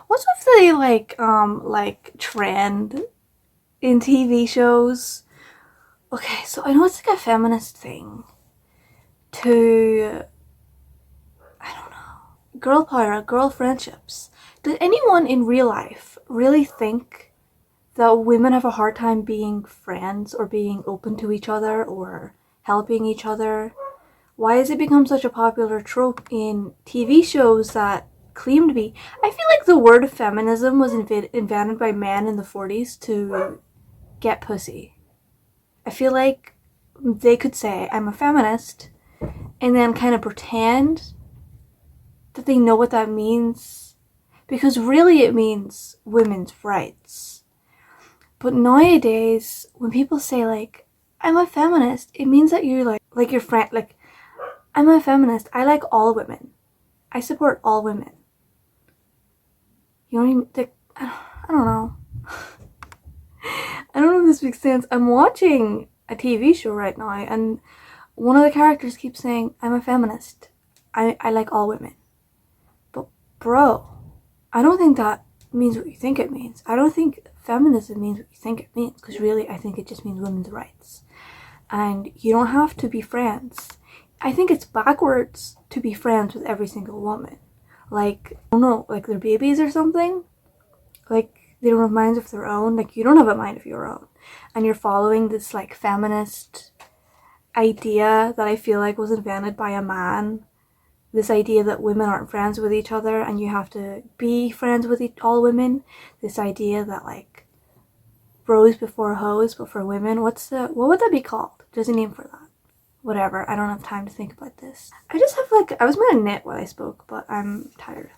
What's with the like trend in TV shows? Okay, so I know it's like a feminist thing to, I don't know, girl power, girl friendships. Did anyone in real life really think that women have a hard time being friends or being open to each other or helping each other? Why has it become such a popular trope in TV shows that claim to be? I feel like the word feminism was invented by men in the 40s to get pussy. I feel like they could say, I'm a feminist, and then kind of pretend that they know what that means. Because really it means women's rights. But nowadays, when people say, like, I'm a feminist, it means that you're like your friend, like, I'm a feminist. I like all women. I support all women. You know what I mean? Like, I don't know. I don't know if this makes sense. I'm watching a TV show right now, and one of the characters keeps saying, I'm a feminist. I like all women. But, bro, I don't think that means what you think it means. I don't think feminism means what you think it means, because really, I think it just means women's rights. And you don't have to be friends. I think it's backwards to be friends with every single woman. Like, I don't know, like they're babies or something. Like, they don't have minds of their own. Like, you don't have a mind of your own. And you're following this, like, feminist idea that I feel like was invented by a man. This idea that women aren't friends with each other and you have to be friends with all women. This idea that, like, bros before hoes, but for women. What would that be called? There's a name for that. Whatever, I don't have time to think about this. I just have I was gonna knit while I spoke, but I'm tired.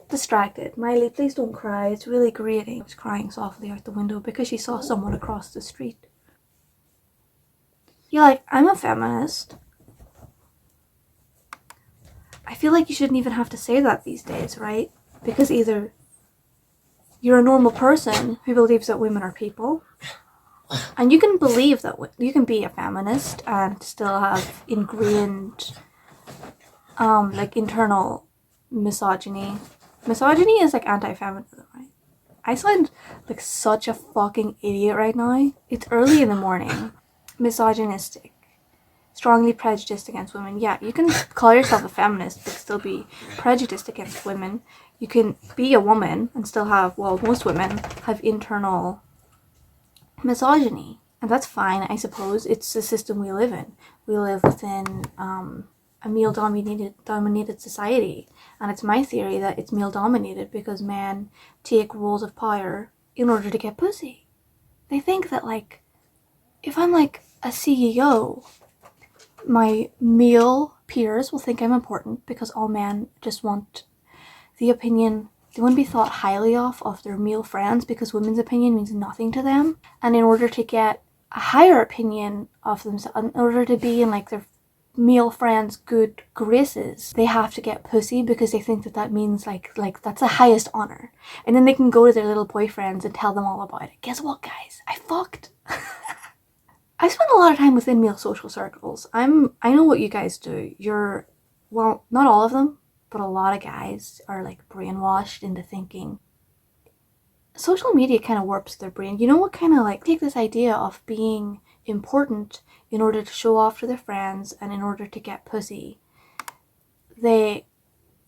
Distracted. Miley, please don't cry. It's really grating. I was crying softly out the window because she saw someone across the street. You're like, I'm a feminist. I feel like you shouldn't even have to say that these days, right? Because either you're a normal person who believes that women are people, and you can believe that you can be a feminist and still have ingrained like internal misogyny. Misogyny is like anti-feminism, right? I sound like such a fucking idiot right now. It's early in the morning. Misogynistic. Strongly prejudiced against women. Yeah, you can call yourself a feminist but still be prejudiced against women. You can be a woman and still have, well, most women have internal misogyny. And that's fine, I suppose. It's the system we live in. We live within a male-dominated society. And it's my theory that it's male-dominated because men take roles of power in order to get pussy. They think that, like, if I'm, like, a CEO, my male peers will think I'm important because all men just want the opinion. They wouldn't be thought highly of their male friends because women's opinion means nothing to them. And in order to get a higher opinion of themselves, in order to be in, like, their male friends' good graces, they have to get pussy because they think that means like that's the highest honor. And then they can go to their little boyfriends and tell them all about it. Guess what, guys? I fucked. I spend a lot of time within male social circles. I know what you guys do. Well, not all of them, but a lot of guys are, like, brainwashed into thinking. Social media kind of warps their brain. You know what, kind of like take this idea of being important in order to show off to their friends and in order to get pussy. They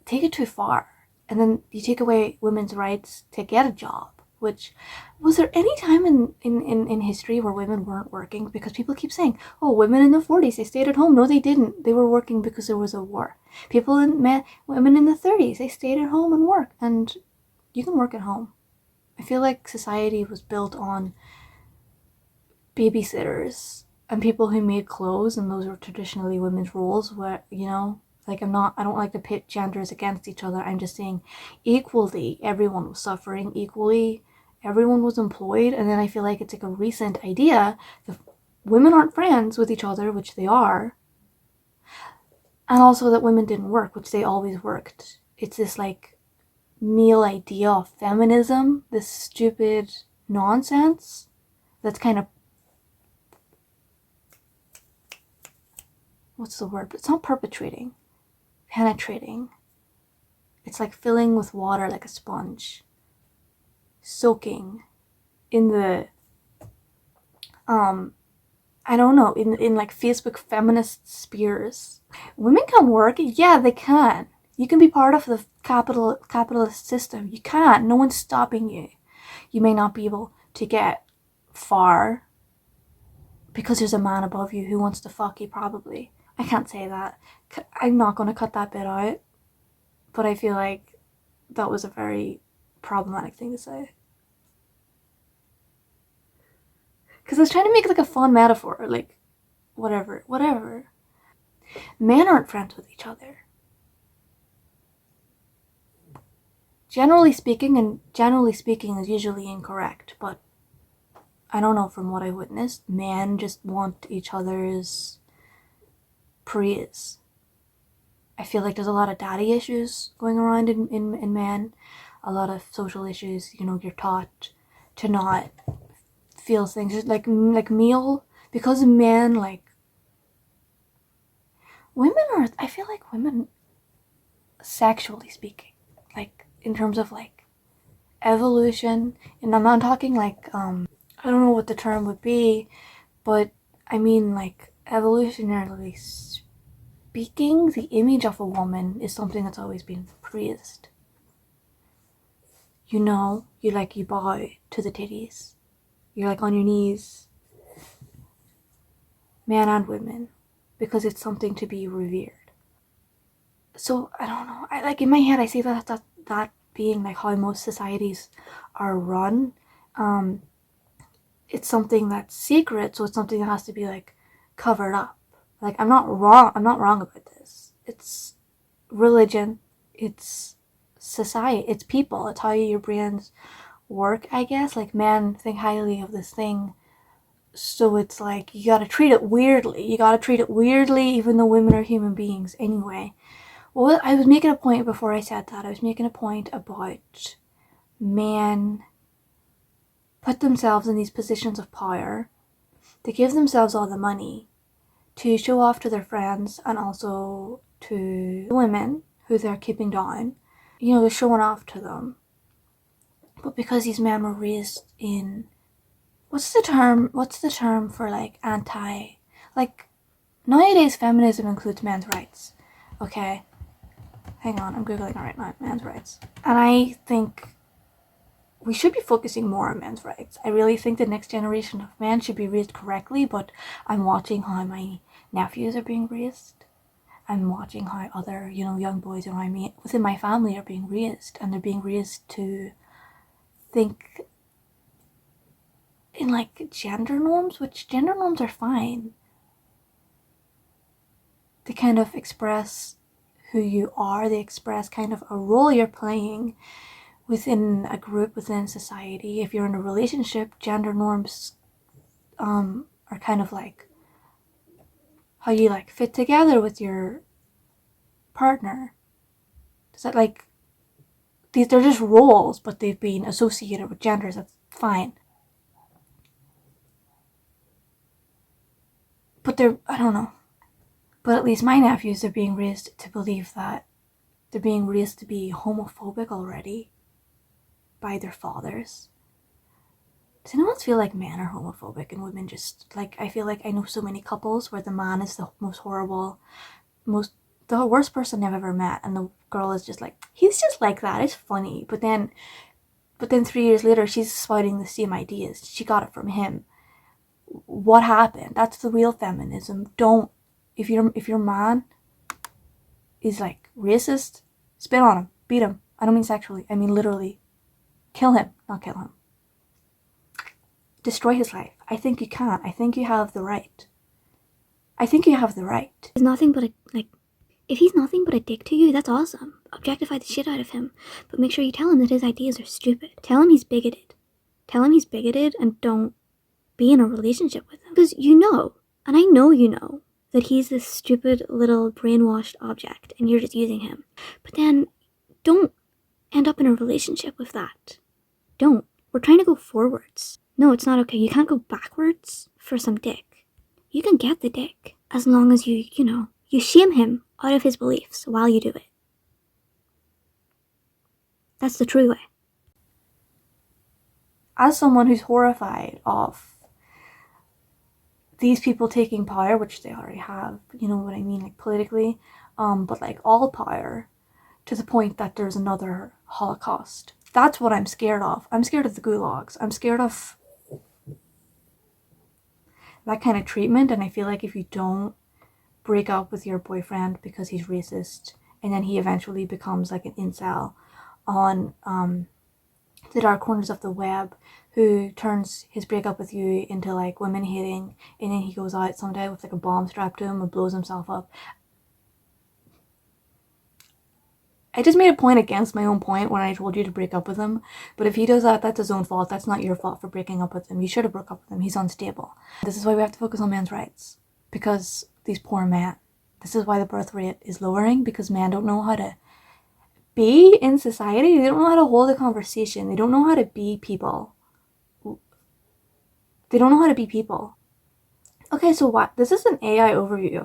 take it too far. And then you take away women's rights to get a job. Which, was there any time in history where women weren't working? Because people keep saying, oh, women in the 40s, they stayed at home. No, they didn't. They were working because there was a war. Women in the 30s, they stayed at home and worked. And you can work at home. I feel like society was built on babysitters and people who made clothes, and those were traditionally women's roles. Where, you know, like, I don't like to pit genders against each other. I'm just saying equally everyone was suffering, equally everyone was employed. And then I feel like it's like a recent idea that women aren't friends with each other, which they are, and also that women didn't work, which they always worked. It's this, like, male idea of feminism, this stupid nonsense that's kind of, what's the word? It's not perpetrating, penetrating. It's like filling with water like a sponge, soaking in the I don't know, in like Facebook feminist spheres. Women can work, yeah, they can. You can be part of the capitalist system. You can. No one's stopping you. You may not be able to get far because there's a man above you who wants to fuck you, probably. I can't say that. I'm not going to cut that bit out. But I feel like that was a very problematic thing to say. Because I was trying to make like a fun metaphor. Like, whatever. Men aren't friends with each other. Generally speaking is usually incorrect, but I don't know, from what I witnessed, men just want each other's praise. I feel like there's a lot of daddy issues going around in men, a lot of social issues. You know, you're taught to not feel things like male, because men, like, women are, I feel like women, sexually speaking, like in terms of like evolution, and I'm not talking like I don't know what the term would be, but I mean like evolutionarily speaking, the image of a woman is something that's always been praised. You know, you bow to the titties. You're like on your knees, men and women, because it's something to be revered. So I don't know. I like in my head I see that being like how most societies are run. It's something that's secret, so it's something that has to be like covered up. Like I'm not wrong about this. It's religion, it's society, it's people, it's how your brains work, I guess. Like men think highly of this thing, so it's like you gotta treat it weirdly. Even though women are human beings anyway. Well, I was making a point before I said that. I was making a point about men put themselves in these positions of power. They give themselves all the money to show off to their friends and also to women who they're keeping down. You know, they're showing off to them. But because these men were raised in, what's the term for like anti, like nowadays feminism includes men's rights. Okay, hang on, I'm googling it right now. Men's rights. And I think we should be focusing more on men's rights. I really think the next generation of men should be raised correctly, but I'm watching how my nephews are being raised. I'm watching how other, you know, young boys around me within my family are being raised, and they're being raised to think in like gender norms, which gender norms are fine. They kind of express who you are, they express kind of a role you're playing within a group, within society. If you're in a relationship, gender norms are kind of like how you like fit together with your partner. Is that like they're just roles, but they've been associated with genders. That's fine. But I don't know. But at least my nephews are being raised to believe that they're being raised to be homophobic already by their fathers. Does anyone else feel like men are homophobic and women just, like, I feel like I know so many couples where the man is the most horrible, the worst person I've ever met, and the girl is just like, he's just like that, it's funny. But then 3 years later, she's spouting the same ideas. She got it from him. What happened? That's the real feminism. Don't, if your man is like racist, spit on him, beat him. I don't mean sexually, I mean literally. Kill him, not kill him. Destroy his life. I think you can. I think you have the right. He's nothing but if he's nothing but a dick to you, that's awesome. Objectify the shit out of him, but make sure you tell him that his ideas are stupid. Tell him he's bigoted. And don't be in a relationship with him. Because you know, and I know you know, that he's this stupid little brainwashed object and you're just using him. But then don't end up in a relationship with that. Don't. We're trying to go forwards. No, it's not okay. You can't go backwards for some dick. You can get the dick as long as you shame him out of his beliefs while you do it. That's the true way. As someone who's horrified of these people taking power, which they already have, you know what I mean, like politically, but like all power, to the point that there's another Holocaust. That's what I'm scared of. I'm scared of the gulags. I'm scared of that kind of treatment, and I feel like if you don't break up with your boyfriend because he's racist, and then he eventually becomes like an incel on the dark corners of the web, who turns his breakup with you into like women hating, and then he goes out someday with like a bomb strapped to him and blows himself up. I just made a point against my own point when I told you to break up with him. But if he does that, that's his own fault. That's not your fault for breaking up with him. You should have broke up with him. He's unstable. This is why we have to focus on men's rights. Because these poor men. This is why the birth rate is lowering, because men don't know how to be in society. They don't know how to hold a conversation. They don't know how to be people. They don't know how to be people. Okay, so what? This is an AI overview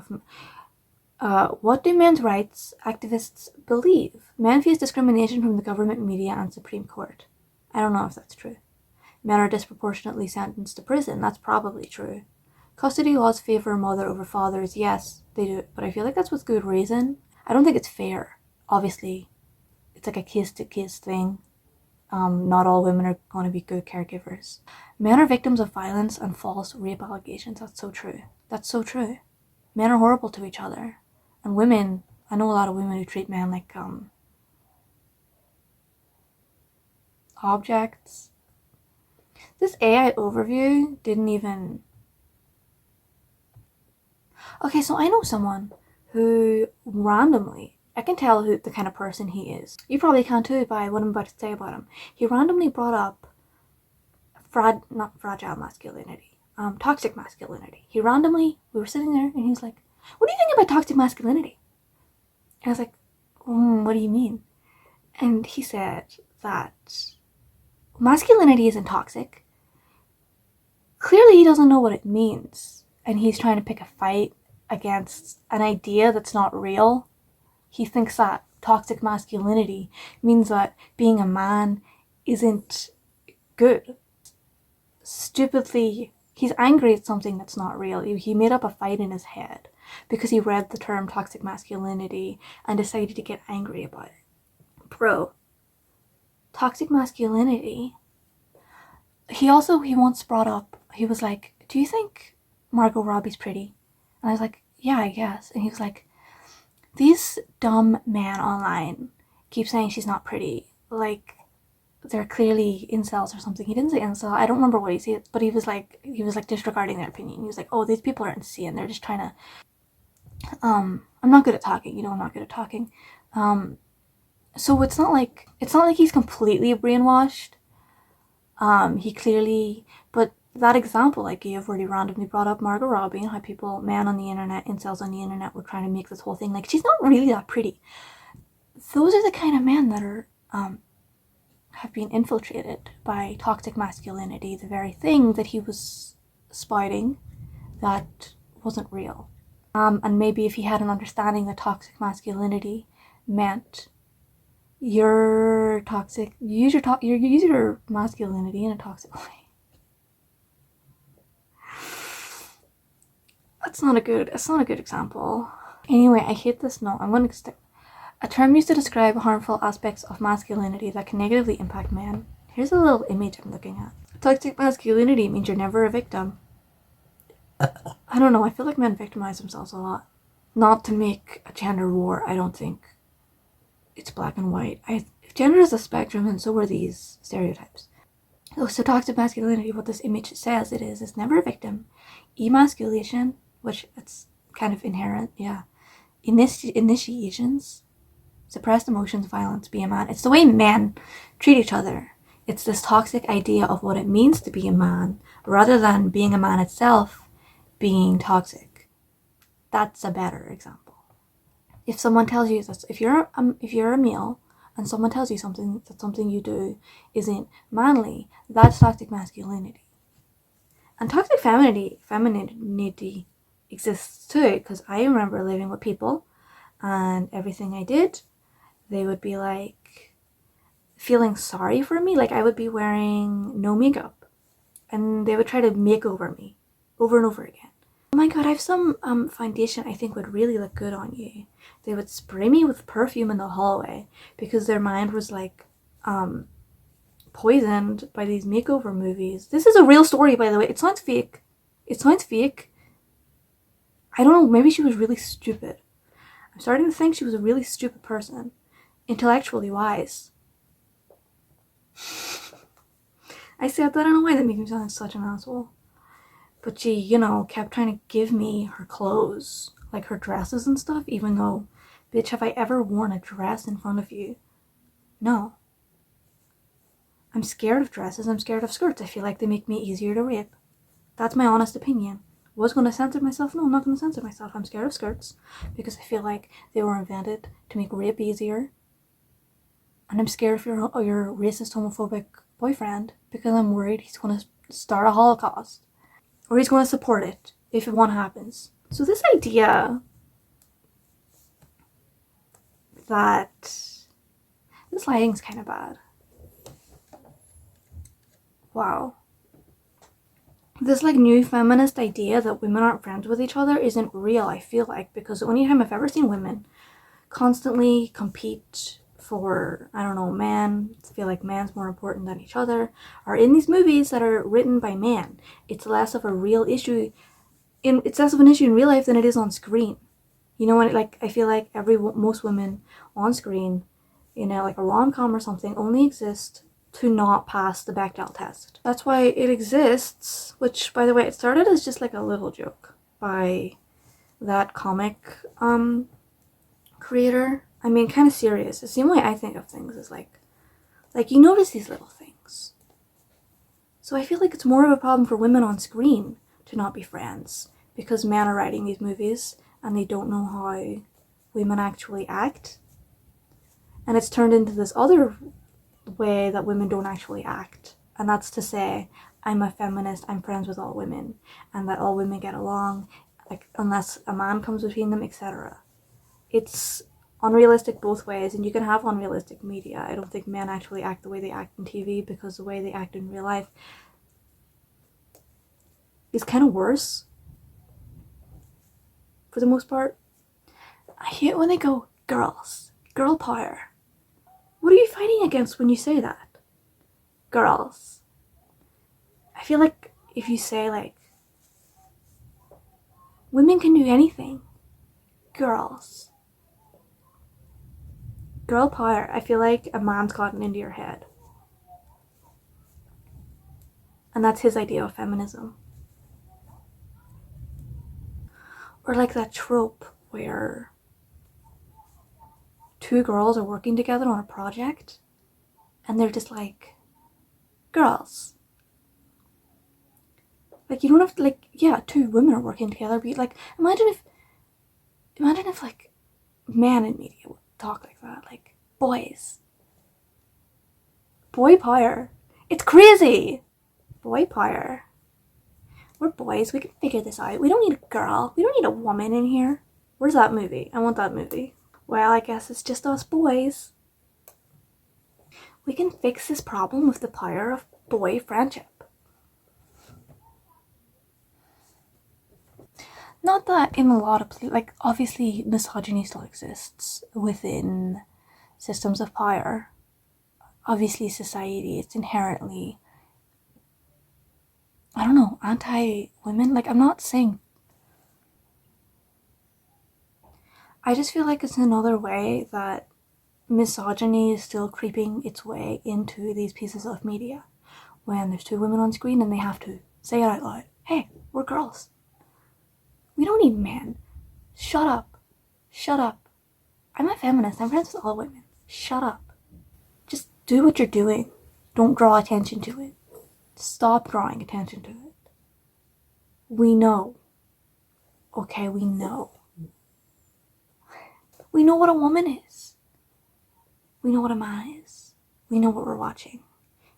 of what do men's rights activists believe? Men face discrimination from the government, media, and Supreme Court. I don't know if that's true. Men are disproportionately sentenced to prison. That's probably true. Custody laws favor mother over fathers. Yes, they do. But I feel like that's with good reason. I don't think it's fair. Obviously, it's like a case-to-case thing. Not all women are going to be good caregivers. Men are victims of violence and false rape allegations. That's so true. That's so true. Men are horrible to each other. And women, I know a lot of women who treat men like objects. This AI overview didn't even... Okay, so I know someone who randomly, I can tell who the kind of person he is. You probably can too by what I'm about to say about him. He randomly brought up not fragile masculinity, toxic masculinity. We were sitting there and he's like, what do you think about toxic masculinity? And I was like, what do you mean? And he said that masculinity isn't toxic. Clearly he doesn't know what it means. And he's trying to pick a fight against an idea that's not real. He thinks that toxic masculinity means that being a man isn't good. Stupidly, he's angry at something that's not real. He made up a fight in his head because he read the term toxic masculinity and decided to get angry about it. Bro, toxic masculinity. He once brought up, he was like, do you think Margot Robbie's pretty? And I was like, yeah, I guess. And he was like, these dumb men online keep saying she's not pretty. Like, they're clearly incels or something. He didn't say incel. I don't remember what he said, but he was like disregarding their opinion. He was like, oh, these people are insane. They're just trying to... I'm not good at talking. You know, I'm not good at talking. So it's not like he's completely brainwashed. He clearly... But that example I gave where he randomly brought up Margot Robbie and how men on the internet, incels on the internet, were trying to make this whole thing like, she's not really that pretty. Those are the kind of men that are... have been infiltrated by toxic masculinity, the very thing that he was spouting that wasn't real. And maybe if he had an understanding that toxic masculinity meant you're toxic, you use your masculinity in a toxic way. That's not a good example. Anyway, I hate this note. I'm going to stick. A term used to describe harmful aspects of masculinity that can negatively impact men. Here's a little image I'm looking at. Toxic masculinity means you're never a victim. I don't know, I feel like men victimize themselves a lot. Not to make a gender war, I don't think it's black and white. Gender is a spectrum, and so are these stereotypes. So toxic masculinity, what this image says it is never a victim. Emasculation, which it's kind of inherent, yeah. Initiations, suppressed emotions, violence, be a man. It's the way men treat each other. It's this toxic idea of what it means to be a man, rather than being a man itself being toxic. That's a better example. If someone tells you that, if you're a male and someone tells you something you do isn't manly, that's toxic masculinity. And toxic femininity exists too, because I remember living with people and everything I did, they would be like, feeling sorry for me. Like I would be wearing no makeup and they would try to makeover me over and over again. Oh my god, I have some foundation I think would really look good on you. They would spray me with perfume in the hallway because their mind was like poisoned by these makeover movies. This is a real story, by the way. It sounds fake. It sounds fake. I don't know, maybe she was really stupid. I'm starting to think she was a really stupid person. Intellectually wise. I said that in a way that makes me sound like such an asshole. But she, you know, kept trying to give me her clothes, like her dresses and stuff, even though, bitch, have I ever worn a dress in front of you? No. I'm scared of dresses, I'm scared of skirts. I feel like they make me easier to rape. That's my honest opinion. Was going to censor myself? No, I'm not going to censor myself. I'm scared of skirts because I feel like they were invented to make rape easier. And I'm scared of your racist, homophobic boyfriend because I'm worried he's going to start a Holocaust. Or he's going to support it if one happens. So this idea that this lighting's kind of bad. Wow. This like new feminist idea that women aren't friends with each other isn't real, I feel like, because the only time I've ever seen women constantly compete for, I don't know, man, feel like man's more important than each other, are in these movies that are written by man. It's less of a real issue, it's less of an issue in real life than it is on screen. You know, when like I feel like most women on screen, you know, like a rom-com or something, only exist to not pass the Bechdel test. That's why it exists, which, by the way, it started as just like a little joke by that comic creator. I mean, kind of serious. The same way I think of things is like you notice these little things. So I feel like it's more of a problem for women on screen to not be friends because men are writing these movies and they don't know how women actually act. And it's turned into this other way that women don't actually act, and that's to say, I'm a feminist, I'm friends with all women, and that all women get along, like unless a man comes between them, etc. It's unrealistic both ways, and you can have unrealistic media. I don't think men actually act the way they act in TV because the way they act in real life is kind of worse for the most part. I hate when they go, girls, girl power. What are you fighting against when you say that? Girls. I feel like if you say like, women can do anything. Girls. Girl power. I feel like a man's gotten into your head. And that's his idea of feminism. Or like that trope where two girls are working together on a project and they're just like, girls. Like, you don't have to, like, yeah, two women are working together, but like, imagine if like man in media would talk like that, like, boys. Boy power. It's crazy. Boy power. We're boys, we can figure this out. We don't need a girl. We don't need a woman in here. Where's that movie? I want that movie. Well, I guess it's just us boys. We can fix this problem with the power of boy friendship. Not that in a lot of, like, obviously misogyny still exists within systems of power. Obviously society, it's inherently, I don't know, anti-women. Like, I'm not saying, I just feel like it's another way that misogyny is still creeping its way into these pieces of media. When there's two women on screen and they have to say it out loud. Hey, we're girls. We don't need men. Shut up. Shut up. I'm a feminist. I'm friends with all women. Shut up. Just do what you're doing. Don't draw attention to it. Stop drawing attention to it. We know. Okay, we know. We know what a woman is. We know what a man is. We know what we're watching.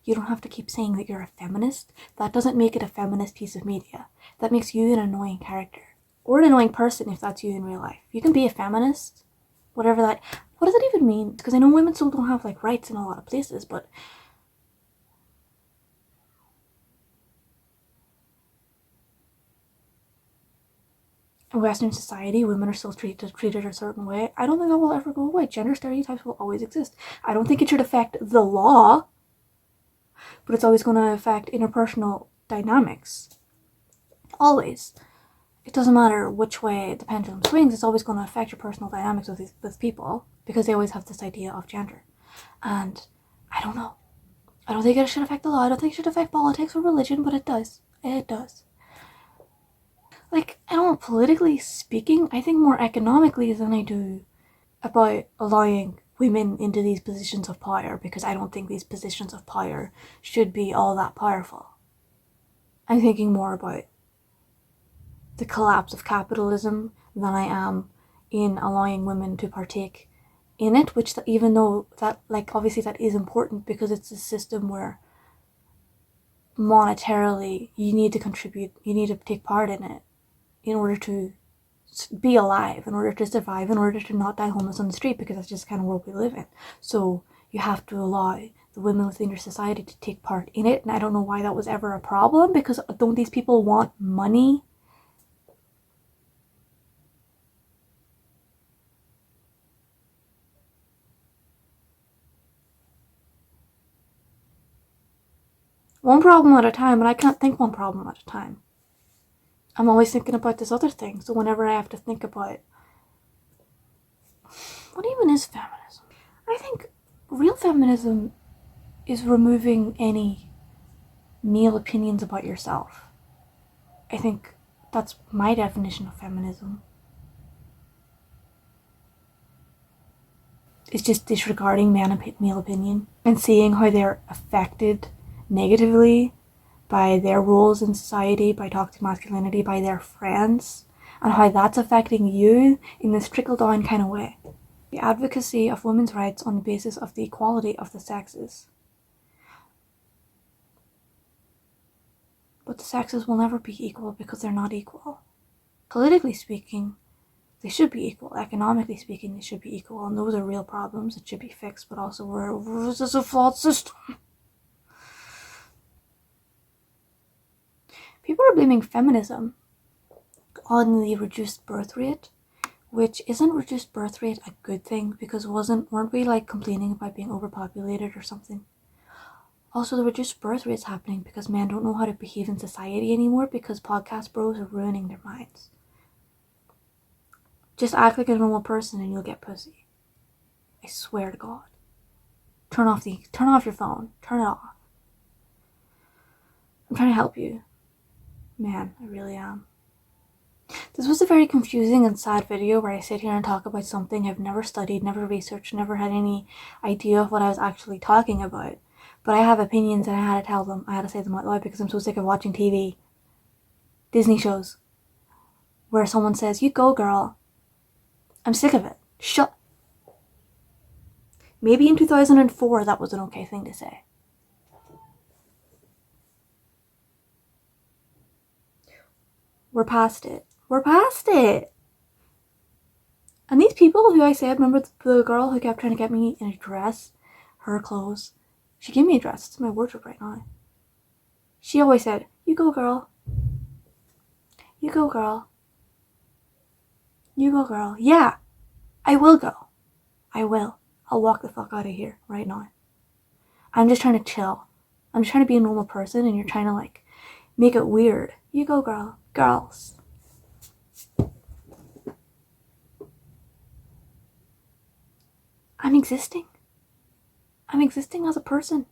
You don't have to keep saying that you're a feminist. That doesn't make it a feminist piece of media. That makes you an annoying character. Or an annoying person if that's you in real life. You can be a feminist, whatever What does that even mean? Because I know women still don't have like rights in a lot of places, but in Western society, women are still treated a certain way. I don't think that will ever go away. Gender stereotypes will always exist. I don't think it should affect the law, but it's always going to affect interpersonal dynamics. Always. It doesn't matter which way the pendulum swings, it's always going to affect your personal dynamics with people, because they always have this idea of gender. And I don't know. I don't think it should affect the law. I don't think it should affect politics or religion, but it does. It does. Like, I don't know, politically speaking, I think more economically than I do about allowing women into these positions of power, because I don't think these positions of power should be all that powerful. I'm thinking more about the collapse of capitalism than I am in allowing women to partake in it, which even though that, like, obviously that is important because it's a system where monetarily you need to contribute, you need to take part in it in order to be alive, in order to survive, in order to not die homeless on the street, because that's just the kind of world we live in. So you have to allow the women within your society to take part in it, and I don't know why that was ever a problem, because don't these people want money? One problem at a time, and I can't think one problem at a time. I'm always thinking about this other thing, so whenever I have to think about what even is feminism, I think real feminism is removing any male opinions about yourself. I think that's my definition of feminism. It's just disregarding male opinion and seeing how they're affected negatively by their roles in society, by toxic masculinity, by their friends, and how that's affecting you in this trickle-down kind of way. The advocacy of women's rights on the basis of the equality of the sexes. But the sexes will never be equal because they're not equal. Politically speaking, they should be equal. Economically speaking, they should be equal, and those are real problems that should be fixed, but also this is a flawed system. People are blaming feminism on the reduced birth rate, which isn't reduced birth rate a good thing, because weren't we like complaining about being overpopulated or something? Also, the reduced birth rate's happening because men don't know how to behave in society anymore, because podcast bros are ruining their minds. Just act like a normal person and you'll get pussy. I swear to God. Turn off your phone. Turn it off. I'm trying to help you. Man, I really am. This was a very confusing and sad video where I sit here and talk about something I've never studied, never researched, never had any idea of what I was actually talking about. But I have opinions and I had to tell them. I had to say them out loud because I'm so sick of watching TV. Disney shows. Where someone says, "You go, girl." I'm sick of it. Shut. Maybe in 2004 that was an okay thing to say. We're past it. We're past it. And these people who I said, remember the girl who kept trying to get me in a dress, her clothes, she gave me a dress. It's in my wardrobe right now. She always said, "You go, girl. You go, girl. You go, girl." Yeah, I will go. I will. I'll walk the fuck out of here right now. I'm just trying to chill. I'm just trying to be a normal person, and you're trying to like make it weird. You go, girl. Girls. I'm existing. I'm existing as a person.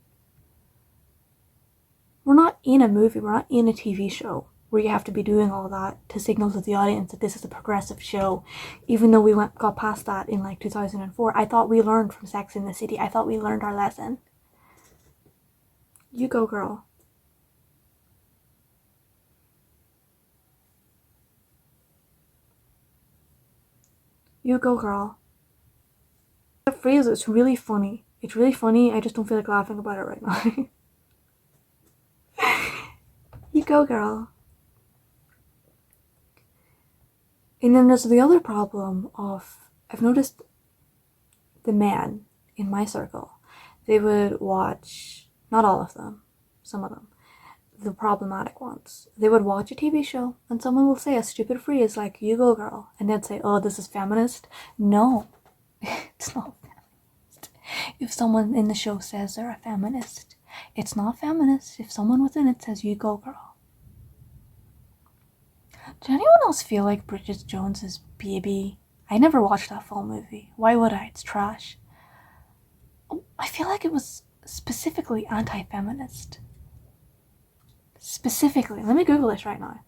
We're not in a movie. We're not in a TV show where you have to be doing all that to signal to the audience that this is a progressive show. Even though we got past that in like 2004, I thought we learned from Sex in the City. I thought we learned our lesson. You go, girl. You go, girl. That phrase is really funny. It's really funny. I just don't feel like laughing about it right now. You go, girl. And then there's the other problem of, I've noticed the men in my circle, they would watch, not all of them, some of them, the problematic ones. They would watch a TV show and someone will say a stupid phrase like, "You go girl," and they'd say, "Oh, this is feminist." No, it's not feminist. If someone in the show says they're a feminist, it's not feminist if someone within it says, "You go girl." Did anyone else feel like Bridget Jones's Baby? I never watched that full movie. Why would I? It's trash. I feel like it was specifically anti-feminist. Specifically, let me Google this right now.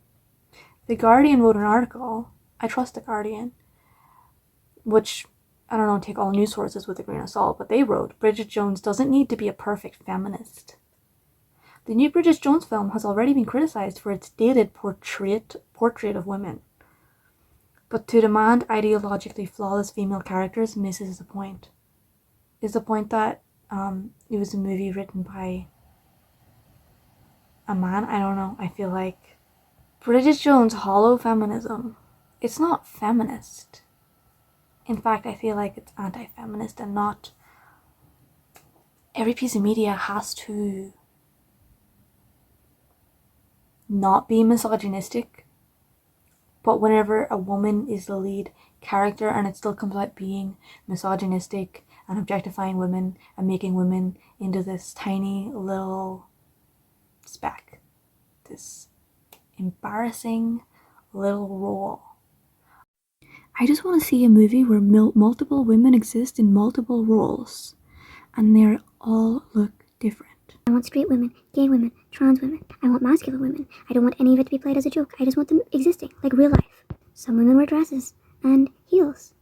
The Guardian wrote an article, I trust The Guardian, which, I don't know, take all news sources with a grain of salt, but they wrote, Bridget Jones doesn't need to be a perfect feminist. The new Bridget Jones film has already been criticized for its dated portrait of women. But to demand ideologically flawless female characters misses the point. Is the point that it was a movie written by a man? I don't know. I feel like Bridget Jones' hollow feminism, it's not feminist. In fact, I feel like it's anti-feminist and not. Every piece of media has to not be misogynistic, but whenever a woman is the lead character and it still comes out being misogynistic and objectifying women and making women into this tiny little speck, this embarrassing little role. I just want to see a movie where multiple women exist in multiple roles and they all look different. I want straight women, gay women, trans women. I want masculine women. I don't want any of it to be played as a joke. I just want them existing, like real life. Some women wear dresses and heels.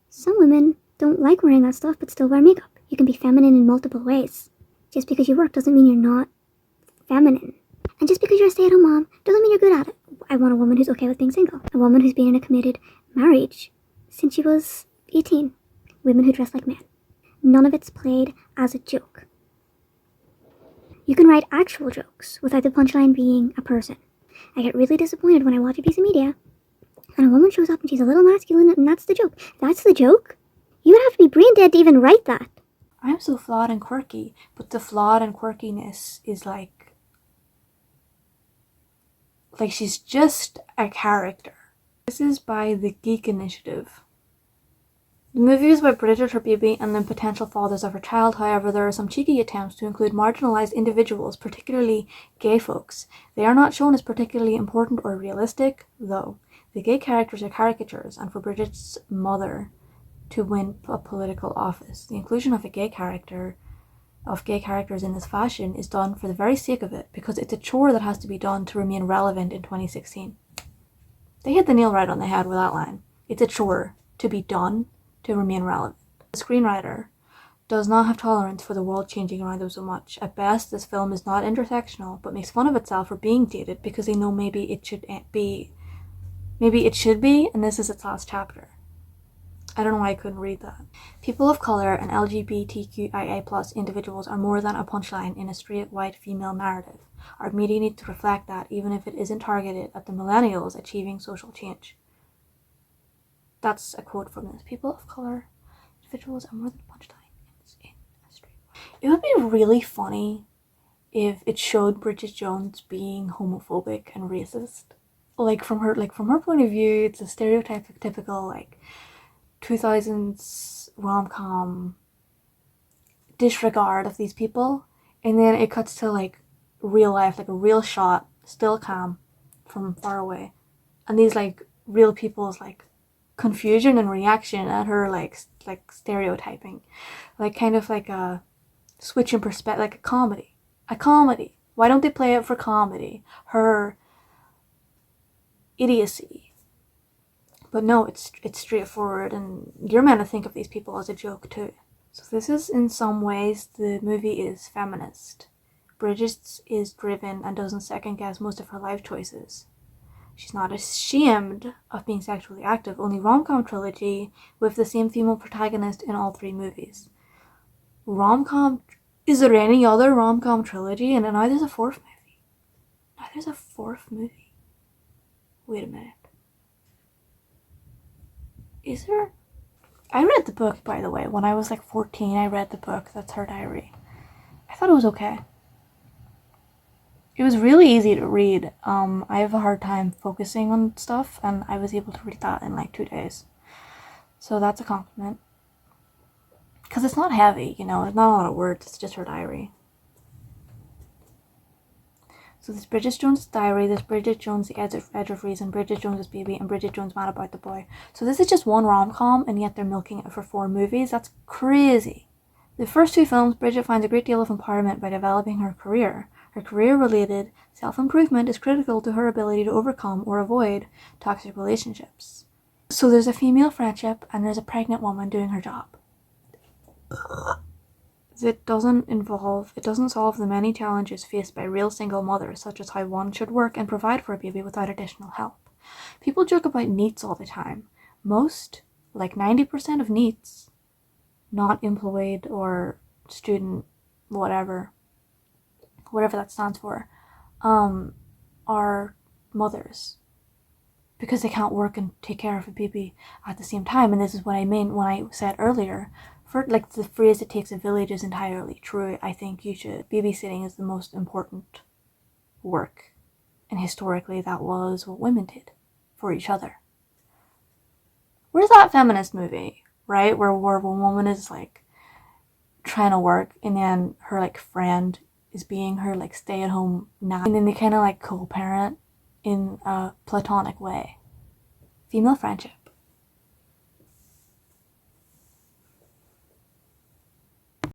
Some women don't like wearing that stuff but still wear makeup. You can be feminine in multiple ways. Just because you work doesn't mean you're not feminine. And just because you're a stay-at-home mom doesn't mean you're good at it. I want a woman who's okay with being single. A woman who's been in a committed marriage since she was 18. Women who dress like men. None of it's played as a joke. You can write actual jokes without the punchline being a person. I get really disappointed when I watch a piece of media and a woman shows up and she's a little masculine and that's the joke. That's the joke? You would have to be brain dead to even write that. I'm so flawed and quirky, but the flawed and quirkiness is like she's just a character. This is by the Geek Initiative. The movie is about Bridget, her baby, and the potential fathers of her child. However, there are some cheeky attempts to include marginalized individuals, particularly gay folks. They are not shown as particularly important or realistic, though. The gay characters are caricatures, and for Bridget's mother to win a political office, the inclusion of gay characters in this fashion is done for the very sake of it, because it's a chore that has to be done to remain relevant in 2016. They hit the nail right on the head with that line. It's a chore to be done to remain relevant. The screenwriter does not have tolerance for the world changing around them so much. At best, this film is not intersectional, but makes fun of itself for being dated because they know maybe it should be, and this is its last chapter. I don't know why I couldn't read that. People of color and LGBTQIA+ individuals are more than a punchline in a straight white female narrative. Our media needs to reflect that, even if it isn't targeted at the millennials achieving social change. That's a quote from this. People of color individuals are more than a punchline in a straight white. It would be really funny if it showed Bridget Jones being homophobic and racist. From her point of view, it's a stereotypical 2000s rom-com disregard of these people, and then it cuts to real life, a real shot, still cam from far away, and these real people's confusion and reaction at her stereotyping, kind of a switch in perspective, like a comedy. Why don't they play it for comedy? Her idiocy. But no, it's straightforward, and you're meant to think of these people as a joke too. So this is, in some ways, the movie is feminist. Bridget is driven and doesn't second guess most of her life choices. She's not ashamed of being sexually active. Only rom-com trilogy with the same female protagonist in all three movies. Rom-com? Is there any other rom-com trilogy? And now there's a fourth movie. Wait a minute. Is there? I read the book, by the way. When I was like 14, I read the book. That's her diary. I thought it was okay. It was really easy to read. I have a hard time focusing on stuff, and I was able to read that in like 2 days. So that's a compliment. Because it's not heavy, you know, it's not a lot of words, it's just her diary. So there's Bridget Jones' diary, there's Bridget Jones' The Edge of Reason, Bridget Jones' Baby, and Bridget Jones' Mad About the Boy. So this is just one rom-com, and yet they're milking it for 4 movies. That's crazy. The first 2 films, Bridget finds a great deal of empowerment by developing her career. Her career-related self-improvement is critical to her ability to overcome or avoid toxic relationships. So there's a female friendship, and there's a pregnant woman doing her job. It doesn't solve the many challenges faced by real single mothers, such as how one should work and provide for a baby without additional help. People joke about NEETs all the time. Most, like 90% of NEETs, not employed or student, whatever that stands for, are mothers. Because they can't work and take care of a baby at the same time. And this is what I mean when I said earlier, for like the phrase "it takes a village" is entirely true. I think babysitting is the most important work, and historically that was what women did for each other. Where's that feminist movie, right, where one woman is like trying to work and then her like friend is being her like stay-at-home nanny, and then they kind of like co-parent in a platonic way. Female friendship.